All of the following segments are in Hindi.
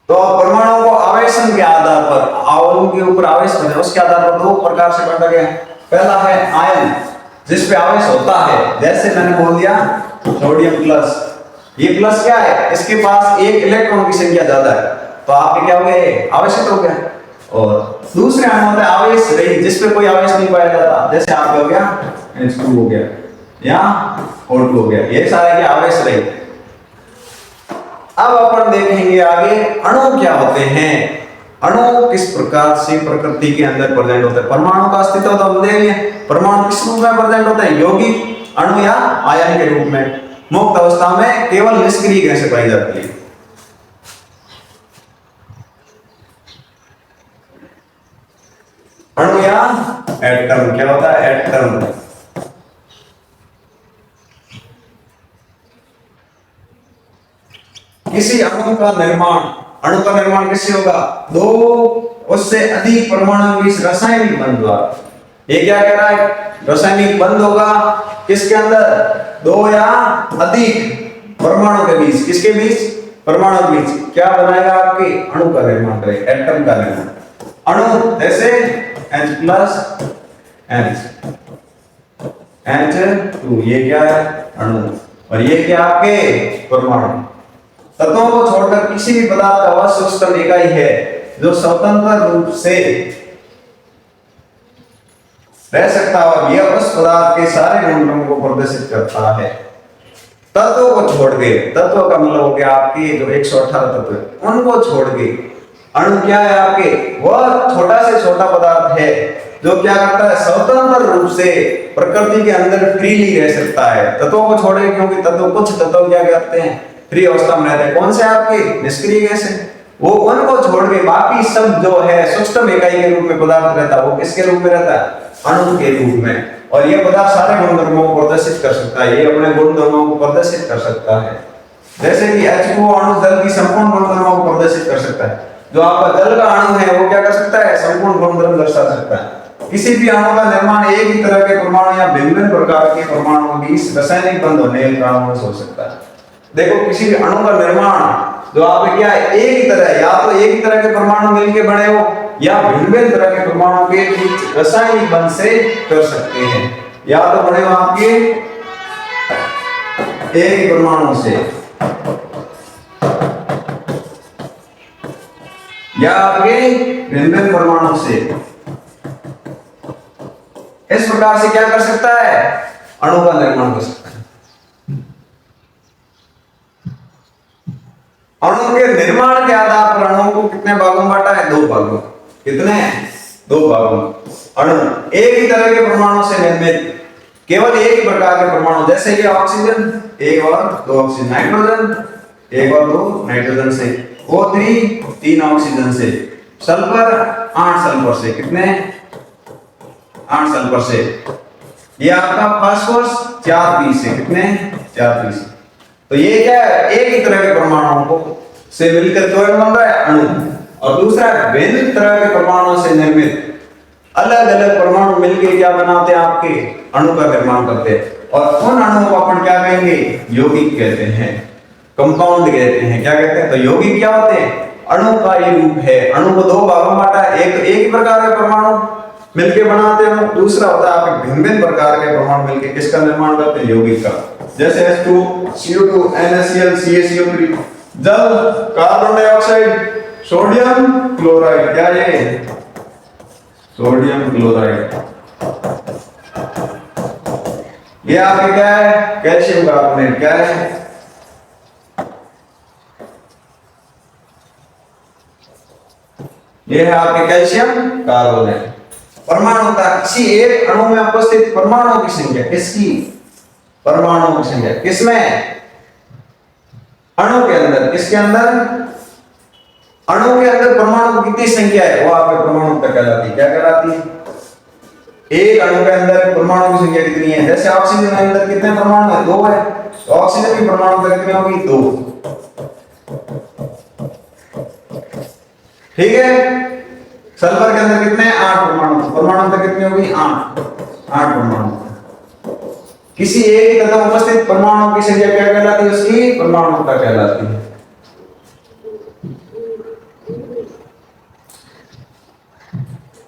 तो परमाणु को आवेशन के आधार पर, आवरण के ऊपर आवेश बने उसके आधार पर दो प्रकार से बांटा गया। पहला है आयन, जिस पे आवेश होता है, जैसे मैंने बोल दिया सोडियम प्लस, ये प्लस क्या है, इसके पास एक इलेक्ट्रॉन की संख्या ज्यादा है, तो आप क्या हो गए, आवेशित हो गया। और दूसरे अणु होता है आवेश रहित, जिस पे कोई आवेश नहीं पाया जाता, जैसे आपका हो गया H2 हो गया या O2 हो गया, ये सारे क्या आवेश रहित। अब अपन देखेंगे आगे अणु क्या होते हैं, अणु किस प्रकार से प्रकृति के अंदर प्रेजेंट होते हैं। परमाणु का अस्तित्व तो हम देख लिए, परमाणु किस रूप में प्रेजेंट होते हैं, यौगिक अणु या आयन के रूप में। मुक्त अवस्था में केवल निष्क्रिय गैसें पाई जाती है। अणु या एटम, क्या होता है एटम। किसी अणु का निर्माण किससे होगा, दो उससे अधिक परमाणु के रासायनिक बंध द्वारा। ये क्या कह रहा है, रासायनिक बंध होगा किसके अंदर, दो या अधिक परमाणु के बीच, किसके बीच, परमाणु के बीच। क्या बनाएगा, आपके अणु का निर्माण करेगा, एटम का निर्माण। अणु जैसे H प्लस H2, ये क्या है अणु, और ये क्या आपके परमाणु। तत्वों को छोड़कर किसी भी पदार्थ का वह सूक्ष्म इकाई है जो स्वतंत्र रूप से रह सकता है, और यह उस पदार्थ के सारे गुणों को प्रदर्शित करता है। तत्वों को छोड़ के, तत्व का मतलब हो गया आपके जो 118 तत्व है, उनको छोड़ के अणु क्या है आपके, वह छोटा से छोटा पदार्थ है जो क्या करता है, स्वतंत्र रूप से प्रकृति के अंदर फ्रीली रह सकता है। तत्वों को छोड़े, क्योंकि तत्व, कुछ तत्व क्या करते हैं, फ्री अवस्था में रहते हैं। कौन से आपके, निष्क्रिय गैस है, वो उनको छोड़ के बाकी सब जो है सूक्ष्म इकाई के रूप में पदार्थ रहता है, वो किसके रूप में रहता है, अणु के रूप में। और ये पदार्थ सारे गुणधर्मों को प्रदर्शित कर सकता है, ये अपने गुणधर्मों को प्रदर्शित कर सकता है। जैसे कि H2O अणु जल की संपूर्ण गुणधर्मों को प्रदर्शित कर सकता है। जो आपका जल का अणु है वो क्या कर सकता है, संपूर्ण गुणधर्म दर्शा सकता है। किसी भी अणु का निर्माण एक ही तरह के परमाणु या भिन्न भिन्न प्रकार के परमाणुओं के बीच रासायनिक बंध होने के कारण हो सकता है। देखो, किसी भी अणु का निर्माण जो आप क्या है, एक ही तरह, या तो एक ही तरह के परमाणु मिलके बने हो, या भिन्न भिन्न तरह के परमाणु के बीच रासायनिक बंध से कर सकते हैं। या तो बने हो आपके एक ही परमाणु से, या आपके भिन्न भिन्न परमाणु से। इस प्रकार से क्या कर सकता है, अणु का निर्माण कर सकता है। अणु के निर्माण के आधार पर अणु को कितने भागों में बांटा है, दो भागों। कितने, दो भागों। अणु एक ही तरह के परमाणु से निर्मित, केवल एक ही प्रकार के परमाणु, जैसे ये ऑक्सीजन, एक और दो ऑक्सीजन, नाइट्रोजन एक और दो नाइट्रोजन से, O3 तीन ऑक्सीजन से, सल्फर 8 सल्फर से, कितने, 8 सल्फर से। ये आपका फास्फोरस 4 पी से, कितने, 4 पी से। तो ये क्या है, एक ही तरह के परमाणुओं को से मिलकर तो बन रहा है अणु, और दूसरा भिन्न तरह के परमाणुओं से निर्मित अलग अलग परमाणु मिलकर क्या बनाते हैं, आपके अणु का निर्माण करते हैं। और उन अणुओं को अपन क्या कहेंगे, यौगिक कहते हैं, कंपाउंड कहते हैं। क्या कहते हैं, तो यौगिक क्या होते हैं, अणु का ही रूप है। अणु को दो भागों में बांटा है, एक ही प्रकार के परमाणु मिलके बनाते हैं, दूसरा होता है आप भिन्न भिन्न प्रकार के परमाणु मिलके किसका निर्माण करते हैं, यौगिक का। जैसे H2 CO2 NaCl CaCO3, जल, कार्बन डाइऑक्साइड, सोडियम क्लोराइड, क्या ये सोडियम क्लोराइड। ये आपके क्या है, कैल्शियम कार्बोनेट, क्या है, ये है आपके कैल्शियम कार्बोनेट। परमाणु का किसी एक अणु में उपस्थित परमाणुओं की संख्या, किसकी, परमाणुओं की संख्या, किसमें, अणु के अंदर, किसके अंदर, अणु के अंदर परमाणु की कितनी संख्या है, वो आपके परमाणुता कहलाती है। क्या कहलाती है, एक अणु के अंदर परमाणु की संख्या कितनी है। जैसे ऑक्सीजन के अंदर कितने परमाणु है, 2 है, तो ऑक्सीजन की परमाणु कितनी होगी, 2। ठीक है, सल्फर के अंदर कितने, 8 परमाणु, परमाणु कितनी होगी, 8 परमाणु। किसी एक तत्व में उपस्थित परमाणु की संख्या क्या कहलाती है, उसकी परमाणुता कहलाती है।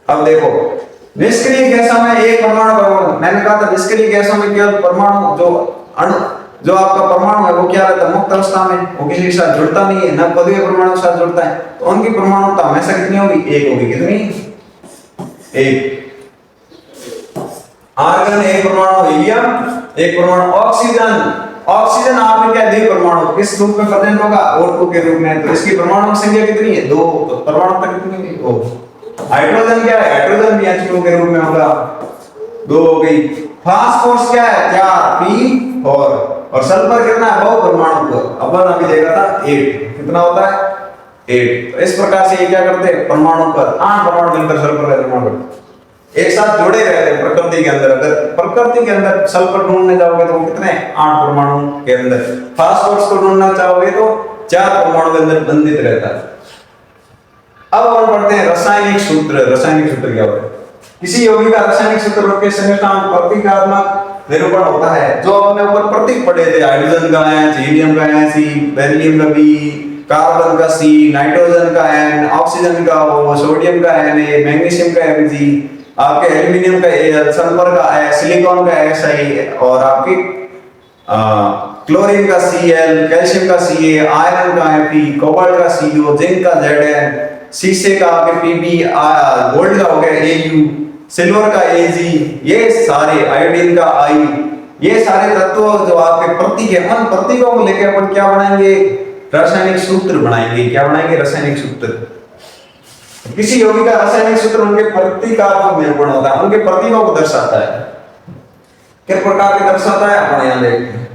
अब देखो, निष्क्रिय गैसों में एक परमाणु परमाणु, मैंने कहा था निष्क्रिय गैसों में केवल परमाणु जो अणु जो आपका परमाणु है वो क्या रहता है, मुक्त अवस्था में, वो किसी के साथ जुड़ता नहीं है, ना पदवीय परमाणु के साथ जुड़ता है, तो उनकी परमाणुता हमेशा कितनी होगी, एक होगी। कितनी? एक। आर्गन एक परमाणु हीलियम, एक परमाणु ऑक्सीजन। ऑक्सीजन आपने क्या दी परमाणु किस रूप में प्रेजेंट होगा, O2 के रूप में, तो इसकी परमाणु संख्या कितनी है, 2, तो परमाणु तक कितनी है, 2। हाइड्रोजन क्या है, हाइड्रोजन भी H2 के रूप में होगा, 2 हो गई। फास्फोरस क्या है, 4, P4, और सल्फर कितना है, बहु परमाणु को अपन अभी देखा था 8, कितना होता है 8। तो इस प्रकार से ये क्या करते हैं, परमाणु पर 8 परमाणु मिलकर सल्फर का निर्माण करते हैं, एक साथ जुड़े रहते हैं प्रकृति के अंदर। अगर प्रकृति के अंदर सल्फर ढूंढने जाओगे तो कितने 8 परमाणु के अंदर, फास्फोरस को ढूंढना चाहोगे तो 4 परमाणु के अंदर बंधित रहता है। अब हम पढ़ते हैं रासायनिक सूत्र। रासायनिक सूत्र क्या होता है, किसी यौगिक का रासायनिक सूत्र के संरचना प्रतीकात्मक निरूपण होता है, जो अपने ऊपर प्रतीक पढ़े थे, हाइड्रोजन का H, हीलियम का He, बेरिलियम का B, कार्बन का C, नाइट्रोजन का N, ऑक्सीजन का O, सोडियम का Na, मैग्नीशियम का Mg, आपके एल्युमिनियम का Al, सल्फर का S, सिलिकॉन का Si, और आपकी क्लोरीन का Cl, कैल्शियम का Ca, आयरन का Fe, कोबाल्ट का Co, जिंक का Zn, शीशे का आपके Pb, गोल्ड का हो गया Au, सिल्वर का Ag, ये सारे, आयोडीन का I, ये सारे तत्व जो आपके प्रतीक है, उन प्रतीकों को लेकर अपन क्या बनाएंगे, रासायनिक सूत्र बनाएंगे। क्या बनाएंगे, रासायनिक सूत्र। किसी यौगिक का रासायनिक सूत्र उनके प्रतीकात्मक निरूपण होता है, उनके प्रतीकों को दर्शाता है। किस प्रकार के दर्शाता है, अपन यहां देखते हैं।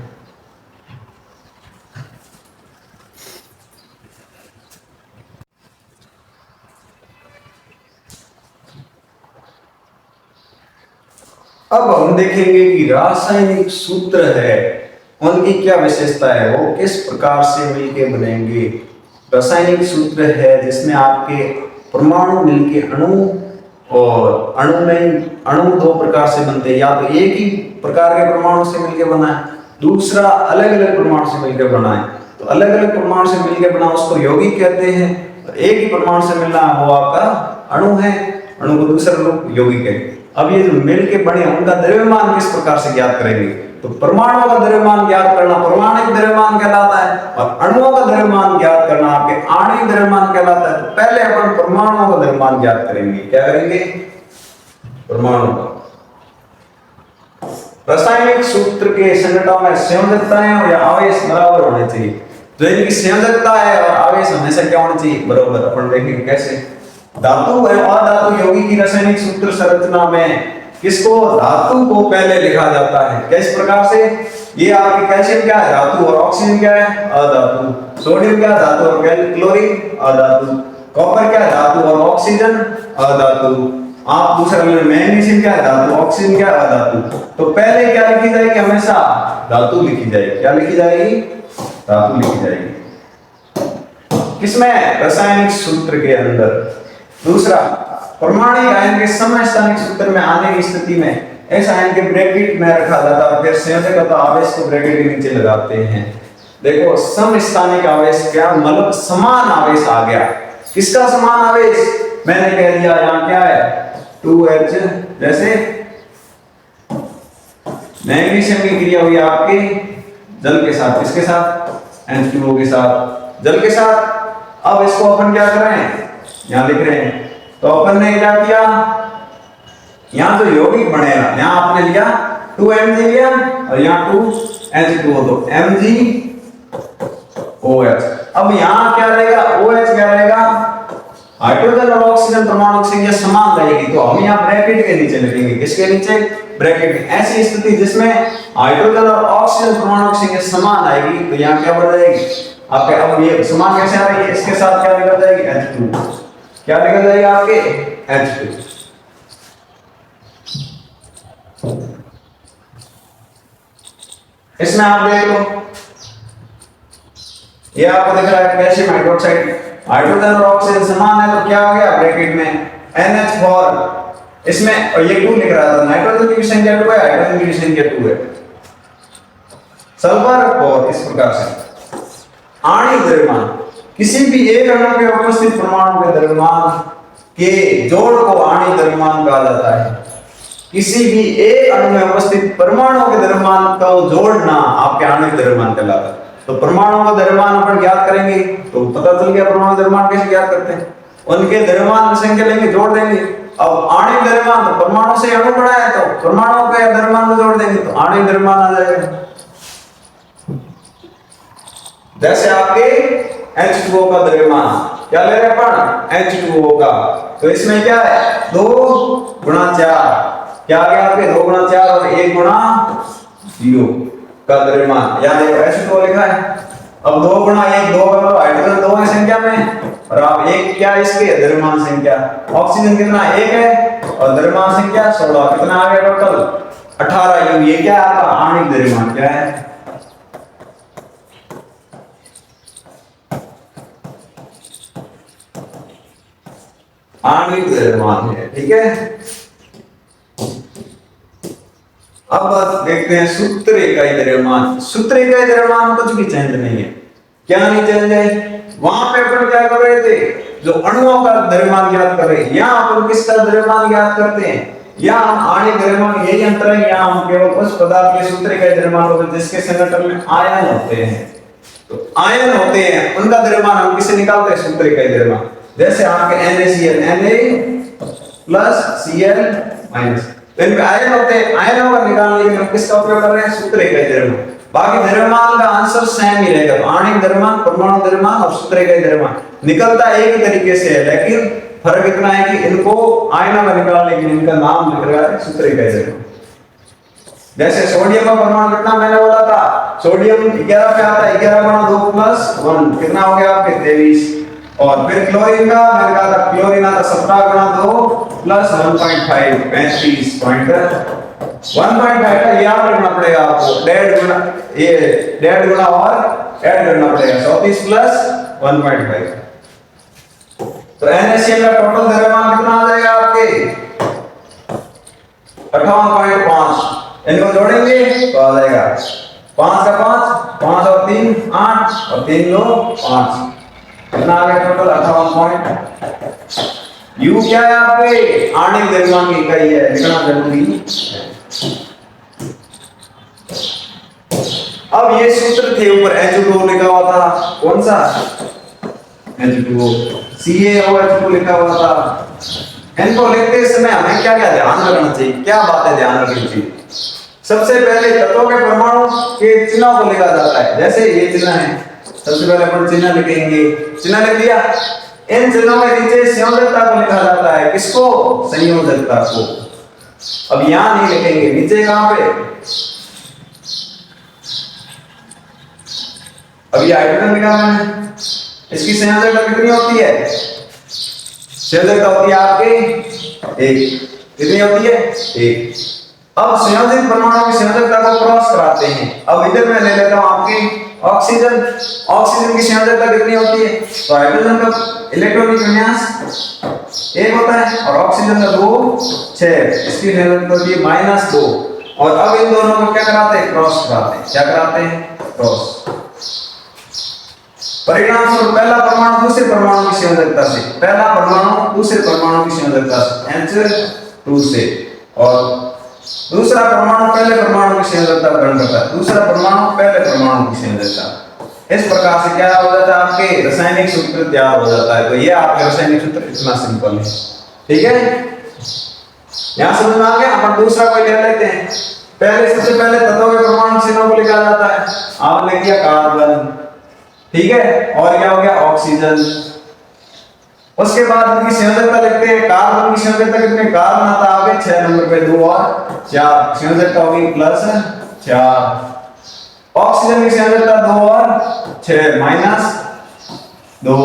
अब हम देखेंगे कि रासायनिक सूत्र है, उनकी क्या विशेषता है, वो किस प्रकार से मिलके बनेंगे। रासायनिक सूत्र है जिसमें आपके परमाणु मिलके अणु, और अणु 2 प्रकार से बनते हैं, या तो एक ही प्रकार के परमाणु से मिलके बना है, दूसरा अलग अलग परमाणु से मिलकर बना है। तो अलग अलग परमाणु से मिलकर बना उसको यौगिक कहते हैं, एक ही परमाणु से मिलना वो आपका अणु है, अणु को दूसरा रूप यौगिक है। अब ये जो मिल के बने उनका द्रव्यमान किस प्रकार से ज्ञात करेंगे, तो परमाणुओं का द्रव्यमान ज्ञात करना परमाणुक द्रव्यमान कहलाता है, और अणुओं का द्रव्यमान ज्ञात करना आपके आणविक द्रव्यमान कहलाता है। तो पहले अपन परमाणुओं का द्रव्यमान ज्ञात करेंगे। क्या करेंगे, परमाणु का। रासायनिक सूत्र के संघटना में संयोजकताएं या आवेश बराबर होने चाहिए, तो इनकी संयोजकता है और आवेश हमेशा क्या होना चाहिए, बराबर। अपन देखेंगे कैसे। धातु है और धातु यौगिक की रासायनिक सूत्र संरचना में किसको, धातु को पहले लिखा जाता है। किस प्रकार से, ये आपकी कैल्शियम क्या है, धातु, और ऑक्सीजन क्या है, अधातु, सोडियम क्या है, धातु और क्लोरीन अधातु, कॉपर क्या है, धातु और ऑक्सीजन अधातु, आप दूसरा मैग्नीशियम क्या है, धातु, ऑक्सीजन क्या है, अधातु। तो पहले क्या लिखी जाएगी, हमेशा धातु लिखी जाएगी। क्या लिखी जाएगी, धातु लिखी जाएगी। किसमें, रासायनिक सूत्र के अंदर। दूसरा, परमाणु आयन के समस्थानिक सूत्र में आने की स्थिति में इस आयन के ब्रैकेट में रखा जाता है, फिर संयोजक अथवा आवेश को ब्रैकेट के नीचे लगाते हैं। देखो, समस्थानिक आवेश क्या, मतलब समान आवेश आ गया। किसका समान आवेश, मैंने कह दिया यहाँ क्या है, 2H, जैसे मैग्नीशियम की क्रिया हुई आपके जल के साथ, किसके साथ, H2O के साथ, जल के साथ। अब इसको अपन क्या कर रहे हैं, यहां लिख रहे हैं। तो अपन ने क्या किया, यहां तो यौगिक बनेगा, यहां आपने लिया 2Mg लिया और यहां 2H2O, तो MgOH। अब यहां क्या रहेगा, OH क्या रहेगा, हाइड्रोजन और ऑक्सीजन परमाणु की संख्या समान रहेगी, तो हम यहां ब्रैकेट के नीचे लिखेंगे। किसके नीचे, ब्रैकेट में। ऐसी स्थिति जिसमें हाइड्रोजन और ऑक्सीजन परमाणु की संख्या समान आएगी, तो यहां क्या बन जाएगी आपके, अब ये समान कैसे आ रही है, इसके साथ क्या निकल जाएगी, H2, क्या निकल जाएगा आपके, H2। इसमें आप देख लो, ये आपको दिख रहा है कैल्शियम हाइड्रोक्साइड, हाइड्रोजन और ऑक्सीजन समान है, तो क्या हो गया ब्रैकेट में NH4। इसमें, और ये 2 लिख रहा था, नाइट्रोजन की भी संख्या 2 है, हाइड्रोजन की भी संख्या 2 है। सल्फर, और इस प्रकार से आणविक द्रव्यमान, किसी भी एक अणु के उपस्थित परमाणु के द्रव्यमान के जोड़ को आणविक द्रव्यमान कहा जाता है। किसी भी एक अणु में उपस्थित परमाणुओं के द्रव्यमान को जोड़ना आपके आणविक द्रव्यमान कहलाता है। तो परमाणुओं का द्रव्यमान अपन ज्ञात करेंगे तो पता चल गया परमाणु द्रव्यमान कैसे ज्ञात करते हैं। उनके द्रव्यमान की संख्या लेंगे, जोड़ देंगे। अब आणविक द्रव्यमान तो परमाणु से अणु बड़ा है तो परमाणुओं के द्रव्यमान को जोड़ देंगे तो आणविक द्रव्यमान आ जाएगा। जैसे आपके H2O का द्रव्यमान क्या ले रहे हैं अपन, H2O का, तो इसमें क्या है 2 गुणा 4, क्या आ गया आपके 2 गुणा 4 और 1 गुणा 0 का द्रव्यमान। यहाँ देखो H2O लिखा है। अब 2 गुणा 1 2 मतलब हाइड्रोजन 2 है संख्या में और आप 1 क्या इसके द्रव्यमान संख्या। ऑक्सीजन कितना 1 है और द्रव्यमान संख्या 16, कितना आ गया टोटल 18 U। ये क्या है आपका आणविक द्रव्यमान क्या है। आणविक द्रव्यमान है, ठीक है। अब देखते हैं सूत्र इकाई द्रव्यमान। सूत्र इकाई द्रव्यमान में कुछ भी चेंज नहीं है। क्या नहीं चेंज है, वहां पे अपन क्या कर रहे थे, जो अणुओं का द्रव्यमान ज्ञात कर रहे हैं, यहाँ अपन किसका द्रव्यमान ज्ञात करते हैं, यहाँ हम आणविक द्रव्यमान, यही अंतर है। यहाँ हम केवल उस पदार्थ के सूत्र इकाई द्रव्यमान को जिसके संगठन में आयन होते हैं, तो आयन होते हैं उनका द्रव्यमान हम किसे निकालते हैं, सूत्र इकाई द्रव्यमान। जैसे आपके NaCl Na+Cl-, तो इनमें आयन होते हैं, आयनों का निकालने के लिए हम किसका उपयोग कर रहे हैं, सूत्र इकाई द्रव्यमान। बाकी द्रव्यमान का आंसर सेम ही रहेगा, तो आणविक द्रव्यमान, परमाणु द्रव्यमान और सूत्र इकाई द्रव्यमान निकलता एक ही तरीके से है, लेकिन फर्क इतना है कि इनको आयनों का निकालने के लिए इनका नाम लिख रहा है सूत्र इकाई द्रव्यमान। जैसे सोडियम का परमाणु कितना मैंने बोला था, सोडियम 11 पे आता है, 11 गुणा 2 + 1 कितना हो गया आपके 23। और फिर क्लोरीन का मैंने कहा था, क्लोरीन आता 17 गुणा 2 + 1.5 35.1.5 का याद रखना पड़ेगा आपको, 1.5 गुणा और ऐड करना पड़ेगा 34 + 1.5। तो NaCl का टोटल द्रव्यमान कितना आ जाएगा आपके 58.5। इनको जोड़ेंगे तो आ जाएगा 5 का 5, 5 और 3 8 और 3 2 5, कितना आ गया टोटल 58. U क्या है आपके आणविक द्रव्यमान की इकाई है, लिखना जरूरी है। अब ये सूत्र थे, ऊपर H2O लिखा हुआ था, कौन सा H2O, CaOH लिखा हुआ था। इनको लिखते समय हमें क्या क्या ध्यान रखना चाहिए, क्या बातें ध्यान रखनी चाहिए। सबसे पहले तत्वों के परमाणु के चिन्हों को लिखा जाता है। जैसे ये चिन्ह है, सबसे पहले अपन चिन्ह लिखेंगे, चिन्ह लिख दिया। इन चिन्हों के नीचे संयोजकता को लिखा जाता है, किसको, संयोजकता को। अब यहां नहीं लिखेंगे, नीचे कहां पे, अब ये हाइड्रोजन लिखा मैंने, इसकी संयोजकता कितनी होती है, संयोजकता होती है आपके 1, कितनी होती है 1। अब संयोजित परमाणु की संयोजकता को क्रॉस कराते हैं। अब इधर मैं ले लेता हूं आपकी ऑक्सीजन, ऑक्सीजन की संयोजकता कितनी होती है, तो हाइड्रोजन का इलेक्ट्रॉनिक विन्यास 1 होता है और ऑक्सीजन का 2 6, इसकी संयोजकता होती है -2। और अब इन दोनों को क्या कराते हैं, क्रॉस कराते हैं। क्या कराते हैं, क्रॉस। परिणाम स्वरूप पहला परमाणु दूसरे परमाणु की संयोजकता से, पहला परमाणु दूसरे परमाणु की संयोजकता से H2 से, और दूसरा परमाणु पहले परमाणु की संयोजकता ग्रहण करता है, दूसरा परमाणु पहले परमाणु की संयोजकता। इस प्रकार से क्या हो जाता है, आपके रासायनिक सूत्र तैयार हो जाता है। तो ये आपके रासायनिक सूत्र इतना सिंपल है, ठीक है। यहां समझ में आ गया। अपन दूसरा कोई ले लेते हैं। पहले सबसे पहले तत्वों के परमाणु चिन्हों को लिखा जाता है। आपने किया कार्बन, ठीक है, और क्या हो गया ऑक्सीजन। उसके बाद इनकी संयोजकता लिखते हैं। कार्बन की संयोजकता कितने, कार्बन आता है 6 नंबर पे 2 और 4, संयोजकता होगी +4। ऑक्सीजन की संयोजकता 2 और 6 -2।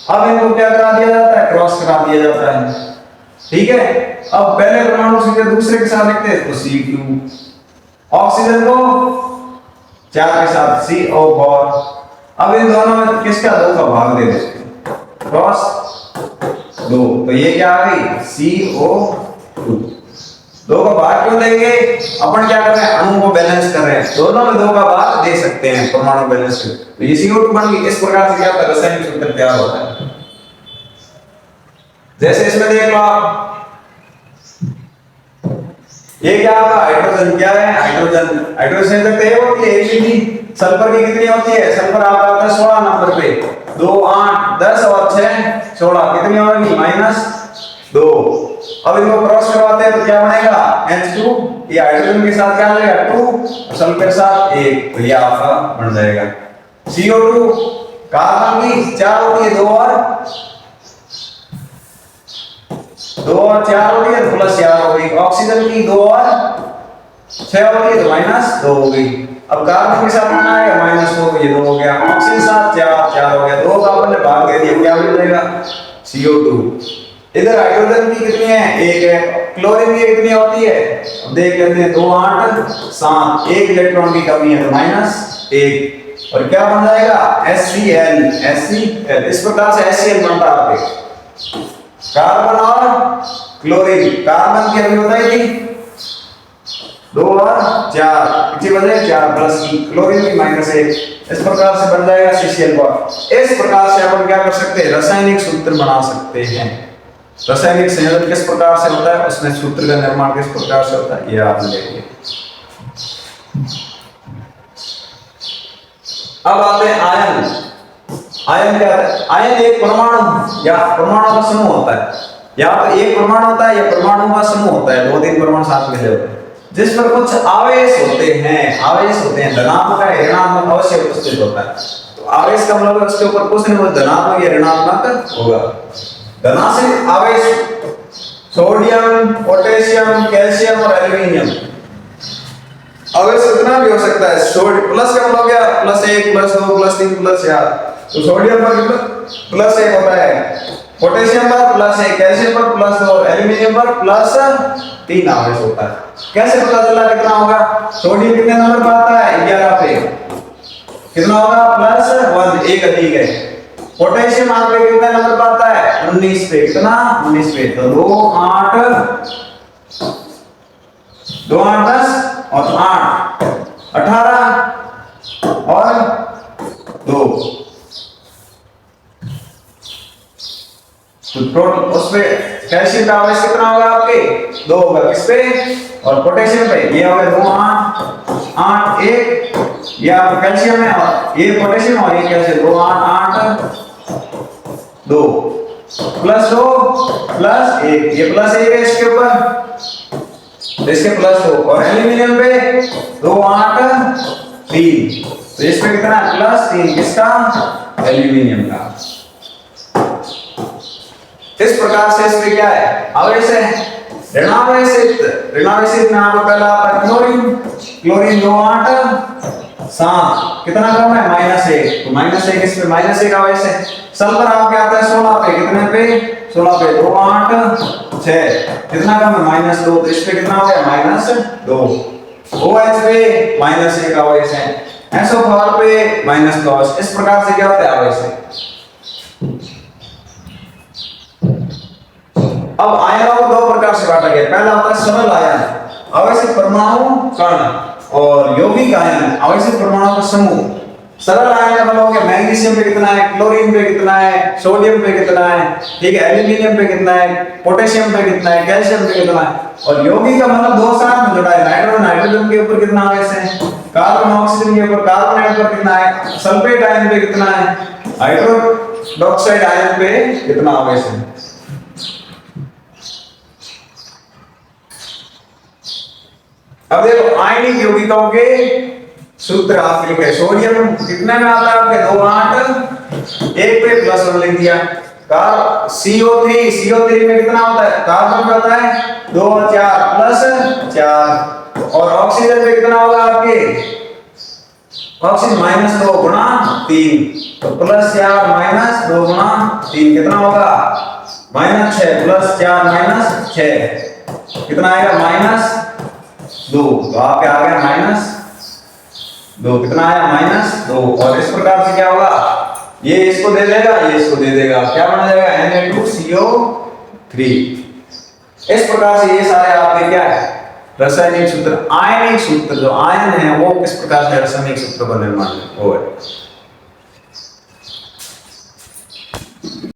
अब इनको क्या करा दिया जाता है, क्रॉस करा दिया जाता है, ठीक है। अब पहले परमाणु सीधे दूसरे के साथ लिखते हैं तो C2, ऑक्सीजन को 4 के साथ CO4। अब इन दोनों में किसका 2 का भाग दे देते हैं, क्रॉस 2, तो ये क्या आ गई CO2। 2 का भाग क्यों देंगे, अपन क्या कर रहे हैं, अणु को बैलेंस कर रहे हैं, दोनों में 2 का भाग दे सकते हैं परमाणु बैलेंस में, तो ये CO2 बन गई। इस प्रकार से क्या रासायनिक सूत्र तैयार होता है। जैसे इसमें देख लो आप, ये क्या होगा, हाइड्रोजन क्या है, हाइड्रोजन, हाइड्रोजन तक ये होती है एक, सल्फर की कितनी होती है, सल्फर आपका आता है 16 नंबर पे, 2 8 10 और 6 16, कितनी होगी, -2। अब इनको क्रॉस करवाते हैं तो क्या बनेगा, H2, ये हाइड्रोजन के साथ क्या बनेगा 2, सल्फर के साथ 1, तो ये आपका बन जाएगा CO2। कार्बन की 4 होती है, 2 और 4 होती है, प्लस 4 हो गई। ऑक्सीजन की 2 और 6 होती है तो -2 हो गई। अब कार्बन के साथ कितना आएगा, -2, ये 2 हो गया। ऑक्सीजन के साथ 4 हो गया, 2 कार्बन ने भाग दे दिया, क्या मिल जाएगा, CO2। इधर हाइड्रोजन की कितनी है, 1 है। क्लोरीन की कितनी होती है, अब देख लेते हैं, 2 8 7, 1 इलेक्ट्रॉन की कमी है तो -1, और क्या बन जाएगा, HCl। इस प्रकार से HCl बनता है आपके। कार्बन और क्लोरीन, कार्बन की अभी बताई थी 2 और 4, कितनी बन जाएगी, 4 प्लस की, क्लोरीन की -1, इस प्रकार से बन जाएगा CCl बॉन्ड। इस प्रकार से अपन क्या कर सकते हैं, रासायनिक सूत्र बना सकते हैं। रासायनिक संयोजन किस प्रकार से होता है, उसमें सूत्र का निर्माण किस प्रकार से होता है, ये आप देखिए। अब आते हैं आयन। आयन क्या होता है, आयन एक परमाणु या परमाणु का समूह होता है, या तो एक परमाणु होता है या परमाणु का समूह होता है, 2-3 परमाणु साथ में होते हैं, जिस पर कुछ आवेश होते हैं, धनात्मक या ऋणात्मक अवश्य उपस्थित होता है। तो आवेश का मतलब उसके ऊपर कुछ नहीं, वो धनात्मक या ऋणात्मक होगा। धनात्मक आवेश सोडियम, पोटेशियम, कैल्शियम और एल्युमिनियम, आवेश कितना भी हो सकता है। सोडियम प्लस का मतलब क्या, +1 +2 +3 +4, तो सोडियम पर +1 होता है, पोटेशियम पर +1, कैल्शियम पर +2, एल्युमिनियम पर +3 आवेश होता है। कैसे पता चला कितना होगा, सोडियम कितने नंबर पर आता है, 11 पे, कितना होगा, +1, 1 अधिक है। पोटेशियम आपके कितने नंबर पर आता है, 19 पे, कितना, 19 पे, तो 2 8 10 और 8 18 और 2, तो टोटल उसपे कैल्शियम का आवेश कितना होगा, आपके 2 होगा, किस पे, और पोटेशियम पे ये होगा 2 8 8 1, ये आपका कैल्शियम है और ये पोटेशियम, और ये कैल्शियम, 2 8 8 2 +2 +1, ये +1 है इसके ऊपर, इसके +2, और एल्युमिनियम पे 2 8 3, तो इसमें कितना +3, किसका, एल्युमिनियम का। इस प्रकार से इसमें क्या है, आवेश है ऋणावेशित में आपको पहला आता है क्लोरीन, क्लोरीन 2 8 7, कितना कम है, -1, तो -1 इसमें -1 आवेश है। सल्फर आपके आता है 16 पे, कितने पे, 16 पे, 2 8 6, कितना कम है, -2, तो इस पे कितना हो गया, -2। OH पे -1 आवेश है, SO4 पे -2, इस प्रकार से क्या होता है, आवेश है। अब आयनों को 2 प्रकार से बांटा गया, पहला होता है सरल आयन, आवेशित परमाणु कण, और यौगिक आयन, आवेशित परमाणु का समूह। सरल आयन का मतलब हो गया, मैग्नीशियम पे कितना है, क्लोरीन पे कितना है, सोडियम पे कितना है, ठीक है, एल्युमिनियम पे कितना है, पोटेशियम पे कितना है, कैल्शियम पे कितना है। और यौगिक का मतलब 2 साथ में जुड़ा है, नाइट्रोजन हाइड्रोजन के ऊपर कितना आवेश है, कार्बन ऑक्सीजन के ऊपर, कार्बन के ऊपर कितना है, सल्फेट आयन पे कितना है, हाइड्रोक्साइड आयन पे कितना आवेश है। अब देखो आयनिक यौगिकों के सूत्र आप लिखे, सोडियम कितने में आता है आपके, 2 8 1 पे +1 लिख दिया। CO3 में कितना होता है, कार्बन में होता है 2 4 +4, और ऑक्सीजन पे कितना होगा आपके, ऑक्सीजन -2 गुणा 3, तो +4 -2 गुणा 3 कितना होगा, -6, +4 -6 कितना आएगा, -2, तो आपके आ गया -2, कितना आया, -2। और इस प्रकार से क्या होगा, ये इसको दे देगा, ये इसको दे देगा, क्या बन जाएगा, Na2CO3। इस प्रकार से ये सारे आपके क्या है, रासायनिक सूत्र, आयनिक सूत्र, जो आयन है वो किस प्रकार से रासायनिक सूत्र का निर्माण हो है।